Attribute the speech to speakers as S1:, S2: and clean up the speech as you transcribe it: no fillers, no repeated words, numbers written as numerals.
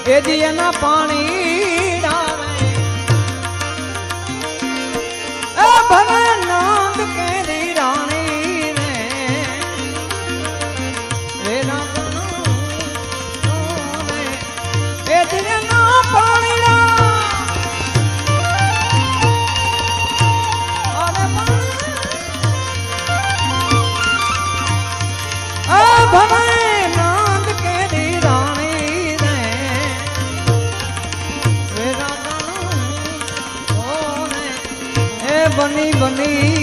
S1: એ દિયના પાણી ડાવે એ ભલે નંદ કેરી રાણી ને વેલા એ દિયના પાણી ભલે નંદ કેરી રાણી ને વેલા એ બની બની